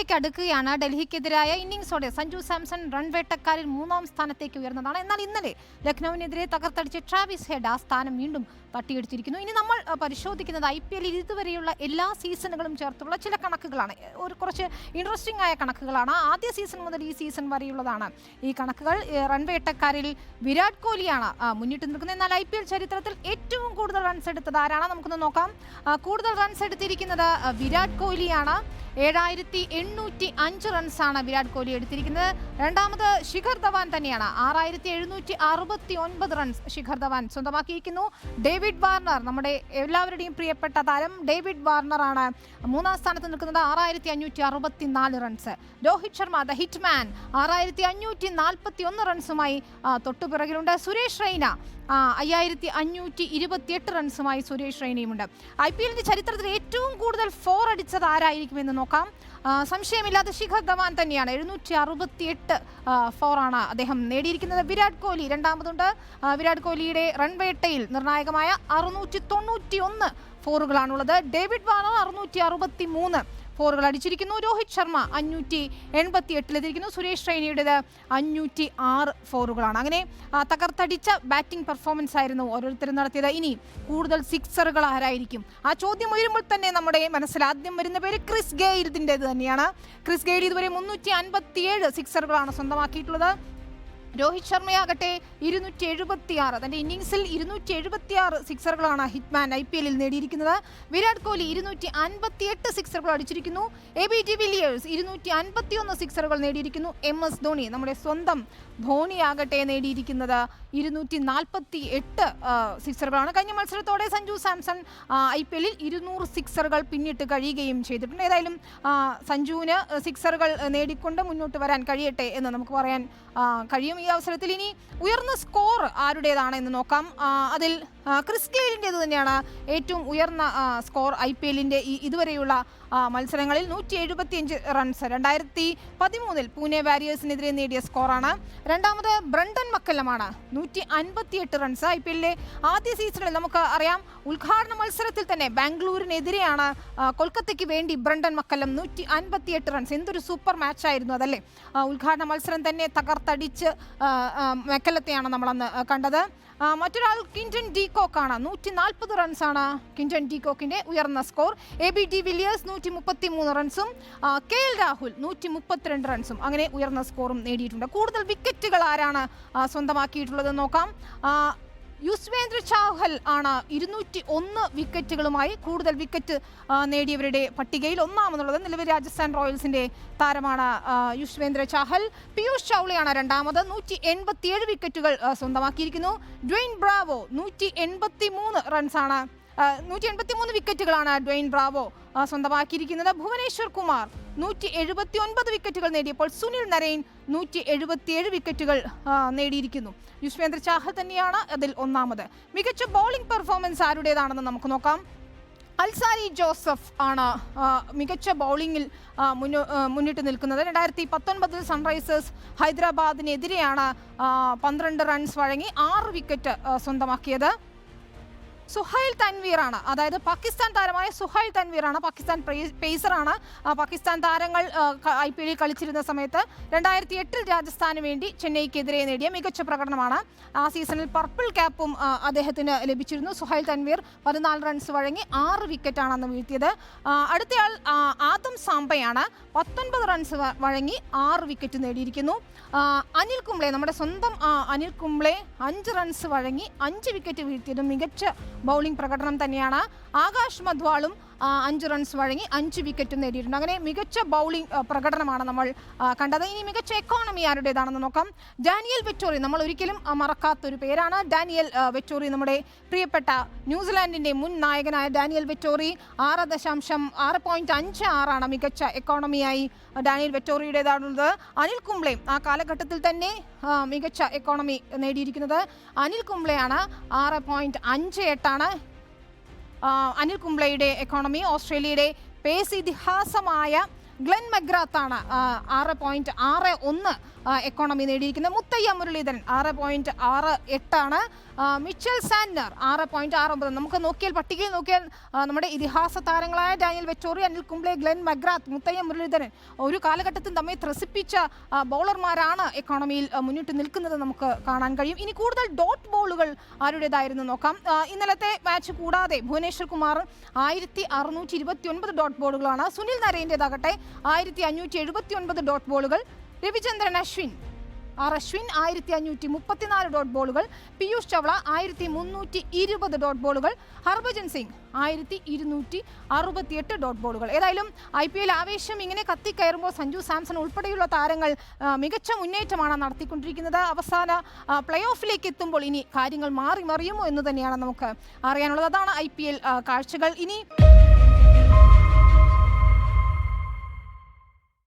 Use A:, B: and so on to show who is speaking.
A: നൂറിലേക്ക് അടുക്കുകയാണ്. ഡൽഹിക്കെതിരായ ഇന്നിംഗ്സോടെ Sanju Samson run വേട്ടക്കാരിൽ 3-ാം സ്ഥാനത്തേക്ക് ഉയർന്നതാണ്. എന്നാൽ ഇന്നലെ ലക്നൌവിനെതിരെ തകർത്തടിച്ച് ട്രാവിസ് ഹെഡ് ആ സ്ഥാനം വീണ്ടും തട്ടിയെടുത്തിരിക്കുന്നു. ഇനി നമ്മൾ പരിശോധിക്കുന്നത് IPL ഇതുവരെയുള്ള എല്ലാ സീസണുകളും ചേർത്തുള്ള ചില കണക്കുകളാണ്. കുറച്ച് ഇൻട്രസ്റ്റിംഗ് ആയ കണക്കുകളാണ്. ആദ്യ സീസൺ മുതൽ ഈ സീസൺ വരെയുള്ളതാണ് ഈ കണക്കുകൾ. റൺ വേട്ടക്കാരിൽ വിരാട് കോഹ്ലിയാണ് മുന്നിട്ട് നിൽക്കുന്നത്. എന്നാൽ IPL ചരിത്രത്തിൽ ഏറ്റവും കൂടുതൽ റൺസ് എടുത്തത് ആരാണ്? നമുക്കൊന്ന് നോക്കാം. കൂടുതൽ റൺസ് എടുത്തിരിക്കുന്നത് വിരാട് കോഹ്ലിയാണ്. 7805 റൺസാണ് വിരാട് കോഹ്ലി എടുത്തിരിക്കുന്നത്. രണ്ടാമത് ശിഖർ ധവാൻ തന്നെയാണ്. 6769 റൺസ് ശിഖർ ധവാൻ സ്വന്തമാക്കിയിരിക്കുന്നു. ഡേവിഡ് വാർണർ, നമ്മുടെ എല്ലാവരുടെയും പ്രിയപ്പെട്ട താരം ഡേവിഡ് വാർണറാണ് 3-ാം സ്ഥാനത്ത് നിൽക്കുന്നത്. 6564 runs. Rohit Sharma the hitman 6541 റൺസുമായി തൊട്ടുപിറകിലുണ്ട്. സുരേഷ് റെയ്ന 5528 റൺസുമായി സുരേഷ് റെയ്നയുമുണ്ട്. IPLന്റെ ചരിത്രത്തിൽ ഏറ്റവും കൂടുതൽ 4 അടിച്ചത് ആരായിരിക്കുമെന്ന് നോക്കാം. സംശയമില്ലാതെ ശിഖർ ധവാൻ തന്നെയാണ്. 768 4 അദ്ദേഹം നേടിയിരിക്കുന്നത്. വിരാട് കോഹ്ലി രണ്ടാമതുണ്ട്. വിരാട് കോഹ്ലിയുടെ റൺവേട്ടയിൽ നിർണായകമായ 691 4കളാണുള്ളത്. ഡേവിഡ് വാർണർ 663 4കൾ അടിച്ചിരിക്കുന്നു. രോഹിത് ശർമ്മ 588 സുരേഷ് റെയ്നയുടേത് 506 4കളാണ്. അങ്ങനെ തകർത്തടിച്ച ബാറ്റിംഗ് പെർഫോമൻസ് ആയിരുന്നു ഓരോരുത്തരും നടത്തിയത്. ഇനി കൂടുതൽ സിക്സറുകൾ ആരായിരിക്കും? ആ ചോദ്യം ഉയരുമ്പോൾ തന്നെ നമ്മുടെ മനസ്സിൽ ആദ്യം വരുന്ന പേര് ക്രിസ് ഗെയിലിൻ്റേത് തന്നെയാണ്. ക്രിസ് ഗെയിൽ ഇതുവരെ 357 സിക്സറുകളാണ് സ്വന്തമാക്കിയിട്ടുള്ളത്. രോഹിത് ശർമ്മയാകട്ടെ 276, തൻ്റെ ഇന്നിംഗ്സിൽ 276 സിക്സറുകളാണ് ഹിറ്റ്മാൻ IPLൽ നേടിയിരിക്കുന്നത്. Virat Kohli 258 സിക്സറുകൾ അടിച്ചിരിക്കുന്നു. AB de Villiers 251 സിക്സറുകൾ നേടിയിരിക്കുന്നു. MS Dhoni, നമ്മുടെ സ്വന്തം ധോണിയാകട്ടെ നേടിയിരിക്കുന്നത് 248 സിക്സറുകളാണ്. കഴിഞ്ഞ മത്സരത്തോടെ സഞ്ജു സാംസൺ IPLൽ 200 സിക്സറുകൾ പിന്നിട്ട് കഴിയുകയും ചെയ്തിട്ടുണ്ട്. ഏതായാലും സഞ്ജുവിന് സിക്സറുകൾ നേടിക്കൊണ്ട് മുന്നോട്ട് വരാൻ കഴിയട്ടെ എന്ന് നമുക്ക് പറയാൻ കഴിയും. ഈ അവസരത്തിൽ ഇനി ഉയർന്ന സ്കോർ ആരുടേതാണ് എന്ന് നോക്കാം. അതിൽ ക്രിസ് ഗെയിലിൻ്റേത് തന്നെയാണ് ഏറ്റവും ഉയർന്ന സ്കോർ IPLന്റെ ഇതുവരെയുള്ള മത്സരങ്ങളിൽ. 175 റൺസ് 2013 പൂനെ വാരിയേഴ്സിനെതിരെ നേടിയ സ്കോറാണ്. രണ്ടാമത് ബ്രണ്ടൻ മക്കല്ലമാണ് 158 റൺസ്. IPLലെ ആദ്യ സീസണിൽ നമുക്ക് അറിയാം, ഉദ്ഘാടന മത്സരത്തിൽ തന്നെ ബാംഗ്ലൂരിനെതിരെയാണ് കൊൽക്കത്തയ്ക്ക് വേണ്ടി ബ്രണ്ടൻ മക്കല്ലം 158 റൺസ്. എന്തൊരു സൂപ്പർ മാച്ചായിരുന്നു അതല്ലേ! ഉദ്ഘാടന മത്സരം തന്നെ തകർത്തടിച്ച് മക്കല്ലത്തെയാണ് നമ്മളന്ന് കണ്ടത്. മറ്റൊരാൾ കിൻറ്റൺ ഡീകോക്കാണ്. 140 റൺസാണ് കിൻറ്റൺ ഡീകോക്കിന്റെ ഉയർന്ന സ്കോർ. AB de Villiers 133 റൺസും KL രാഹുൽ 132 റൺസും അങ്ങനെ ഉയർന്ന സ്കോറും നേടിയിട്ടുണ്ട്. കൂടുതൽ വിക്കറ്റുകൾ ആരാണ് സ്വന്തമാക്കിയിട്ടുള്ളത് നോക്കാം. യുസ്വേന്ദ്ര ചാഹൽ ആണ് 201 വിക്കറ്റുകളുമായി കൂടുതൽ വിക്കറ്റ് നേടിയവരുടെ പട്ടികയിൽ ഒന്നാമതുള്ളത്. നിലവിൽ രാജസ്ഥാൻ റോയൽസിന്റെ താരമാണ് യുസ്വേന്ദ്ര ചാഹൽ. പീയൂഷ് ചൗളയാണ് രണ്ടാമത്, 187 വിക്കറ്റുകൾ സ്വന്തമാക്കിയിരിക്കുന്നു. ഡ്വെയ്ൻ ബ്രാവോ 183 റൺസാണ് 183 വിക്കറ്റുകളാണ് ഡ്വെയ്ൻ ബ്രാവോ സ്വന്തമാക്കിയിരിക്കുന്നത്. ഭുവനേശ്വർ കുമാർ 179 വിക്കറ്റുകൾ നേടിയപ്പോൾ സുനിൽ നരൈൻ 177 വിക്കറ്റുകൾ നേടിയിരിക്കുന്നു. യുസ്വേന്ദ്ര ചാഹൽ തന്നെയാണ് അതിൽ ഒന്നാമത്. മികച്ച ബൗളിംഗ് പെർഫോമൻസ് ആരുടേതാണെന്ന് നമുക്ക് നോക്കാം. അൽസാരി ജോസഫ് ആണ് മികച്ച ബൗളിങ്ങിൽ മുന്നിട്ട് നിൽക്കുന്നത്. 2019 സൺറൈസേഴ്സ് ഹൈദരാബാദിനെതിരെയാണ് 12 റൺസ് വഴങ്ങി 6 വിക്കറ്റ് സ്വന്തമാക്കിയത്. സുഹൈൽ തൻവീറാണ്, അതായത് പാകിസ്ഥാൻ താരമായ സുഹൈൽ തൻവീറാണ്. പാകിസ്ഥാൻ പേസറാണ്. പാകിസ്ഥാൻ താരങ്ങൾ IPLൽ കളിച്ചിരുന്ന സമയത്ത് 2008 രാജസ്ഥാന് വേണ്ടി ചെന്നൈക്കെതിരെ നേടിയ മികച്ച പ്രകടനമാണ്. ആ സീസണിൽ പർപ്പിൾ ക്യാപ്പും അദ്ദേഹത്തിന് ലഭിച്ചിരുന്നു. സുഹൈൽ തൻവീർ 14 റൺസ് വഴങ്ങി 6 വിക്കറ്റാണ് അന്ന് വീഴ്ത്തിയത്. അടുത്തയാൾ ആദം സാംബയാണ്. 19 റൺസ് വഴങ്ങി 6 വിക്കറ്റ് നേടിയിരിക്കുന്നു. അനിൽ കുംബ്ലെ, നമ്മുടെ സ്വന്തം അനിൽ കുംബ്ലെ 5 റൺസ് വഴങ്ങി 5 വിക്കറ്റ് വീഴ്ത്തിയതും മികച്ച ബൗളിംഗ് പ്രകടനം തന്നെയാണ്. ആകാശ് മധ്വാളും 5 റൺസ് വഴങ്ങി 5 വിക്കറ്റും നേടിയിട്ടുണ്ട്. അങ്ങനെ മികച്ച ബൗളിംഗ് പ്രകടനമാണ് നമ്മൾ കണ്ടത്. ഇനി മികച്ച എക്കോണമി ആരുടേതാണെന്ന് നോക്കാം. ഡാനിയൽ വെറ്റോറി, നമ്മൾ ഒരിക്കലും മറക്കാത്തൊരു പേരാണ്. ഡാനിയൽ വെറ്റോറി, നമ്മുടെ പ്രിയപ്പെട്ട ന്യൂസിലാൻഡിന്റെ മുൻ നായകനായ ഡാനിയൽ വെറ്റോറി 6.56 മികച്ച എക്കോണമിയായി ഡാനിയൽ വെറ്റോറിയുടേതാണുള്ളത്. അനിൽ കുംബ്ലെ ആ കാലഘട്ടത്തിൽ തന്നെ മികച്ച എക്കോണമി നേടിയിരിക്കുന്നത് അനിൽ കുംബ്ലെയാണ്. 6.58 അനിൽ കുംബ്ലെയുടെ എക്കോണമി. ഓസ്ട്രേലിയയുടെ പേസ് ഇതിഹാസമായ ഗ്ലെൻ മഗ്രാത്താണ് 6.61 എക്കോണമി നേടിയിരിക്കുന്നത്. Muttiah Muralitharan 6.68 Mitchell Santner 6.69. നമുക്ക് നോക്കിയാൽ പട്ടികയിൽ നോക്കിയാൽ നമ്മുടെ ഇതിഹാസ താരങ്ങളായ Daniel Vettori, Anil Kumble, Glenn McGrath, Muttiah Muralitharan ഒരു കാലഘട്ടത്തിൽ നമ്മെ ത്രസിപ്പിച്ച ബൗളർമാരാണ് എക്കോണമിയിൽ മുന്നിട്ട് നിൽക്കുന്നത് നമുക്ക് കാണാൻ കഴിയും. ഇനി കൂടുതൽ ഡോട്ട് ബോളുകൾ ആരുടേതായിരുന്നു നോക്കാം. ഇന്നലത്തെ മാച്ച് കൂടാതെ ഭുവനേശ്വർ കുമാർ 1629 ഡോട്ട് ബോളുകളാണ്. സുനിൽ നരേൻ്റെതാകട്ടെ 1579 ഡോട്ട് ബോളുകൾ. രവിചന്ദ്രൻ അശ്വിൻ 1534 ഡോട്ട് ബോളുകൾ. പീയൂഷ് ചവള 1320 ഡോട്ട് ബോളുകൾ. ഹർഭജൻ സിംഗ് 1268 ഡോട്ട് ബോളുകൾ. ഏതായാലും IPL ആവേശം ഇങ്ങനെ കത്തിക്കയറുമ്പോൾ സഞ്ജു സാംസൺ ഉൾപ്പെടെയുള്ള താരങ്ങൾ മികച്ച മുന്നേറ്റമാണ് നടത്തിക്കൊണ്ടിരിക്കുന്നത്. അവസാന പ്ലേ ഓഫിലേക്ക് എത്തുമ്പോൾ ഇനി കാര്യങ്ങൾ മാറി മറിയുമോ എന്ന് തന്നെയാണ് നമുക്ക് അറിയാനുള്ളത്. അതാണ് IPL കാഴ്ചകൾ. ഇനി